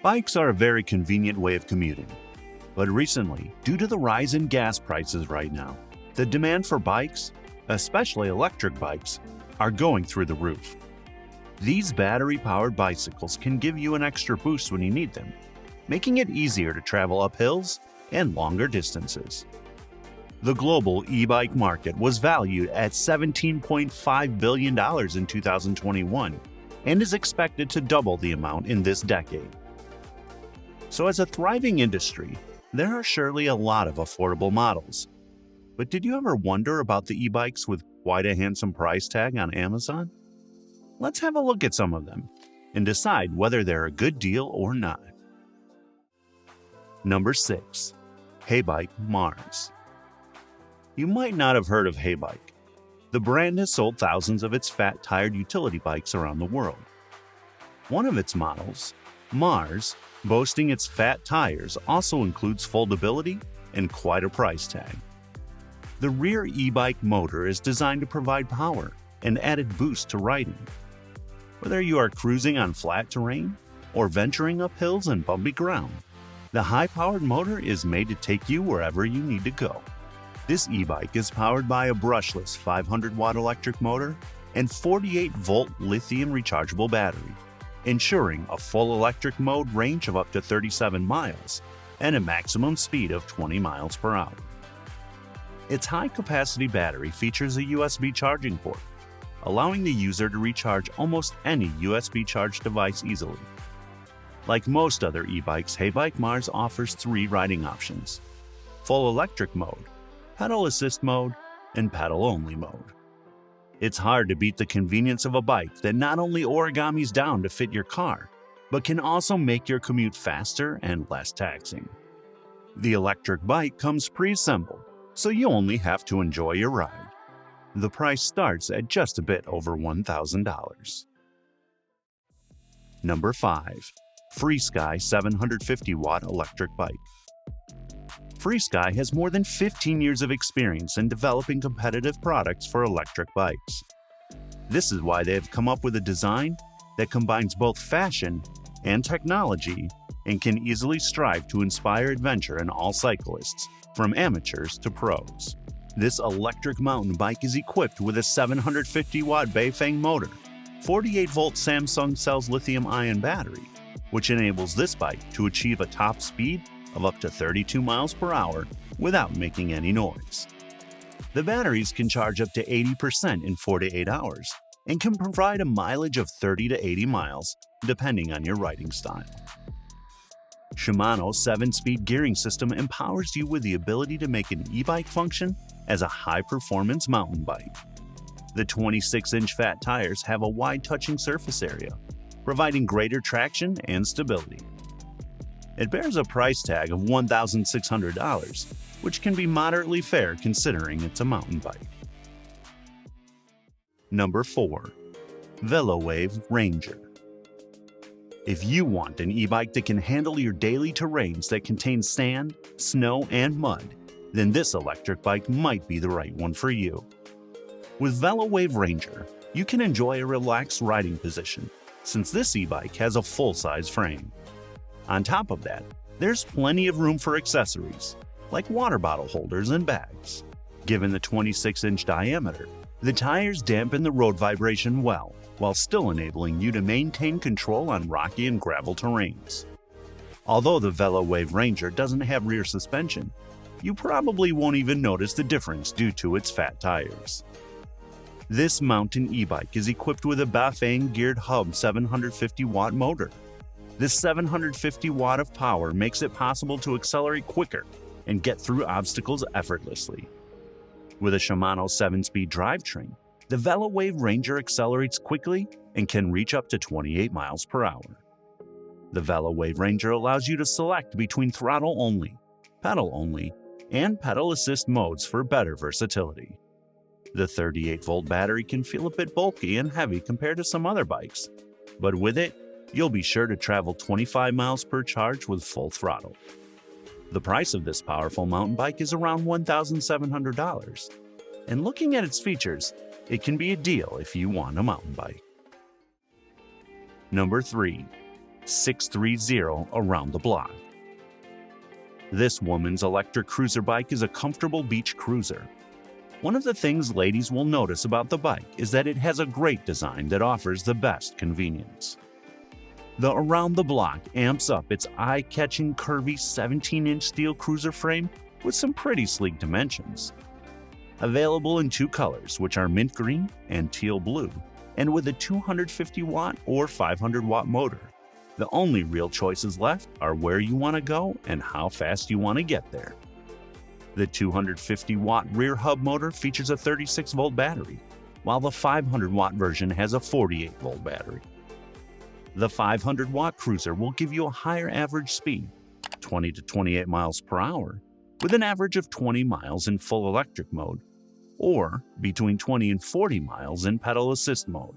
Bikes are a very convenient way of commuting, but recently, due to the rise in gas prices right now, the demand for bikes, especially electric bikes, are going through the roof. These battery-powered bicycles can give you an extra boost when you need them, making it easier to travel up hills and longer distances. The global e-bike market was valued at $17.5 billion in 2021 and is expected to double the amount in this decade. So as a thriving industry, there are surely a lot of affordable models. But did you ever wonder about the e-bikes with quite a handsome price tag on Amazon? Let's have a look at some of them and decide whether they're a good deal or not. Number 6. Haybike Mars. You might not have heard of Haybike. The brand has sold thousands of its fat-tired utility bikes around the world. One of its models, Mars, boasting its fat tires, also includes foldability and quite a price tag. The rear e-bike motor is designed to provide power and added boost to riding. Whether you are cruising on flat terrain or venturing up hills and bumpy ground, the high-powered motor is made to take you wherever you need to go. This e-bike is powered by a brushless 500-watt electric motor and 48-volt lithium rechargeable battery, ensuring a full electric mode range of up to 37 miles and a maximum speed of 20 miles per hour. Its high-capacity battery features a USB charging port, allowing the user to recharge almost any USB charged device easily. Like most other e-bikes, Haybike Mars offers 3 riding options: full electric mode, pedal assist mode, and pedal-only mode. It's hard to beat the convenience of a bike that not only origamis down to fit your car, but can also make your commute faster and less taxing. The electric bike comes pre-assembled, so you only have to enjoy your ride. The price starts at just a bit over $1,000. Number 5. FreeSky 750-watt electric bike. FreeSky has more than 15 years of experience in developing competitive products for electric bikes. This is why they have come up with a design that combines both fashion and technology and can easily strive to inspire adventure in all cyclists, from amateurs to pros. This electric mountain bike is equipped with a 750-watt Beifeng motor, 48-volt Samsung Cells lithium-ion battery, which enables this bike to achieve a top speed of up to 32 miles per hour without making any noise. The batteries can charge up to 80% in 4 to 8 hours and can provide a mileage of 30 to 80 miles depending on your riding style. Shimano's 7-speed gearing system empowers you with the ability to make an e-bike function as a high-performance mountain bike. The 26-inch fat tires have a wide touching surface area, providing greater traction and stability. It bears a price tag of $1,600, which can be moderately fair considering it's a mountain bike. Number 4. VeloWave Ranger. If you want an e-bike that can handle your daily terrains that contain sand, snow, and mud, then this electric bike might be the right one for you. With VeloWave Ranger, you can enjoy a relaxed riding position, since this e-bike has a full-size frame. On top of that, there's plenty of room for accessories, like water bottle holders and bags. Given the 26-inch diameter, the tires dampen the road vibration well, while still enabling you to maintain control on rocky and gravel terrains. Although the VeloWave Ranger doesn't have rear suspension, you probably won't even notice the difference due to its fat tires. This mountain e-bike is equipped with a Bafang geared hub 750-watt motor. This 750 watt of power makes it possible to accelerate quicker and get through obstacles effortlessly. With a Shimano 7-speed drivetrain, the VeloWave Ranger accelerates quickly and can reach up to 28 miles per hour. The VeloWave Ranger allows you to select between throttle only, pedal only, and pedal assist modes for better versatility. The 38-volt battery can feel a bit bulky and heavy compared to some other bikes, but with it, you'll be sure to travel 25 miles per charge with full throttle. The price of this powerful mountain bike is around $1,700, and looking at its features, it can be a deal if you want a mountain bike. Number 3. 630 around the block. This woman's electric cruiser bike is a comfortable beach cruiser. One of the things ladies will notice about the bike is that it has a great design that offers the best convenience. The Around the Block amps up its eye-catching curvy 17-inch steel cruiser frame with some pretty sleek dimensions. Available in two colors, which are mint green and teal blue, and with a 250-watt or 500-watt motor. The only real choices left are where you want to go and how fast you want to get there. The 250-watt rear hub motor features a 36-volt battery, while the 500-watt version has a 48-volt battery. The 500-watt cruiser will give you a higher average speed, 20 to 28 miles per hour, with an average of 20 miles in full electric mode, or between 20 and 40 miles in pedal assist mode,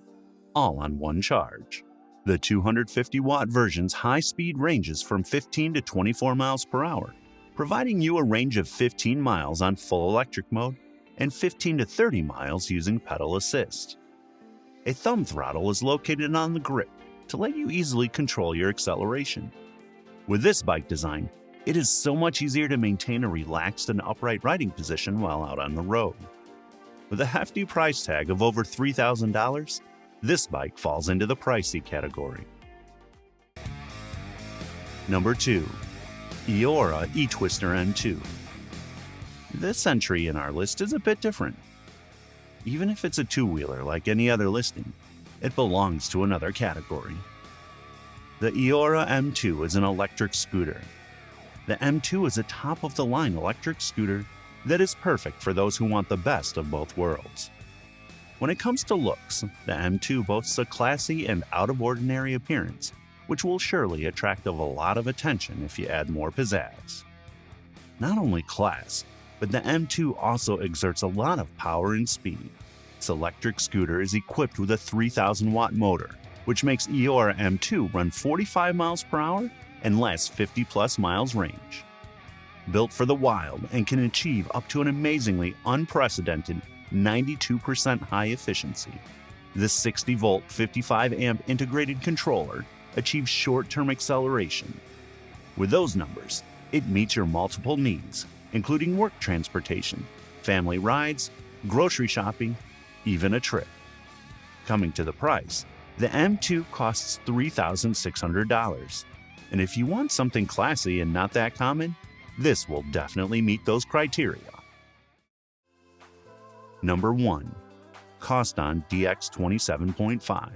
all on one charge. The 250-watt version's high speed ranges from 15 to 24 miles per hour, providing you a range of 15 miles on full electric mode and 15 to 30 miles using pedal assist. A thumb throttle is located on the grip to let you easily control your acceleration. With this bike design, it is so much easier to maintain a relaxed and upright riding position while out on the road. With a hefty price tag of over $3,000, this bike falls into the pricey category. Number 2. Eora E-Twister M2. This entry in our list is a bit different. Even if it's a two-wheeler like any other listing, it belongs to another category. The Eora M2 is an electric scooter. The M2 is a top-of-the-line electric scooter that is perfect for those who want the best of both worlds. When it comes to looks, the M2 boasts a classy and out-of-ordinary appearance, which will surely attract a lot of attention if you add more pizzazz. Not only class, but the M2 also exerts a lot of power and speed. This electric scooter is equipped with a 3,000-watt motor, which makes Eora M2 run 45 miles per hour and last 50-plus miles range. Built for the wild and can achieve up to an amazingly unprecedented 92% high efficiency, this 60-volt 55-amp integrated controller achieves short-term acceleration. With those numbers, it meets your multiple needs, including work transportation, family rides, grocery shopping, even a trip. Coming to the price, the M2 costs $3,600. And if you want something classy and not that common, this will definitely meet those criteria. Number 1. Coston DX27.5.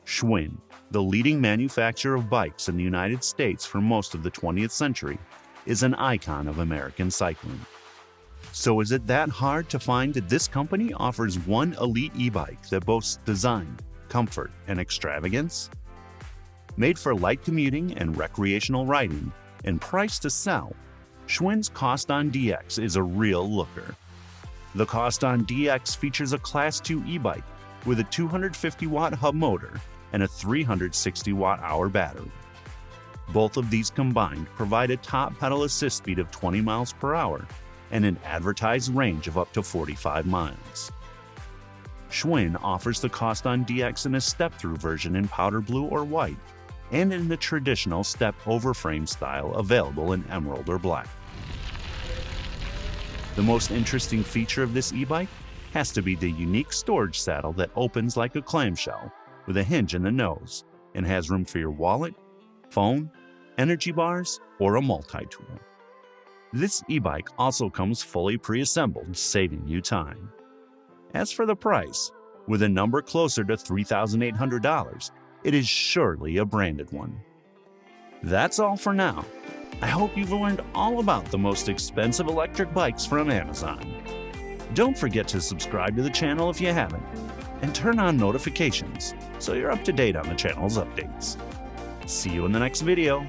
Schwinn, the leading manufacturer of bikes in the United States for most of the 20th century, is an icon of American cycling. So is it that hard to find that this company offers one elite e-bike that boasts design, comfort, and extravagance? Made for light commuting and recreational riding, and priced to sell, Schwinn's Coston DX is a real looker. The Coston DX features a Class 2 e-bike with a 250-watt hub motor and a 360-watt-hour battery. Both of these combined provide a top pedal assist speed of 20 miles per hour and an advertised range of up to 45 miles. Schwinn offers the Coston DX in a step-through version in powder blue or white, and in the traditional step-over frame style available in emerald or black. The most interesting feature of this e-bike has to be the unique storage saddle that opens like a clamshell with a hinge in the nose and has room for your wallet, phone, energy bars, or a multi-tool. This e-bike also comes fully pre-assembled, saving you time. As for the price, with a number closer to $3,800, it is surely a branded one. That's all for now. I hope you've learned all about the most expensive electric bikes from Amazon. Don't forget to subscribe to the channel if you haven't, and turn on notifications so you're up to date on the channel's updates. See you in the next video.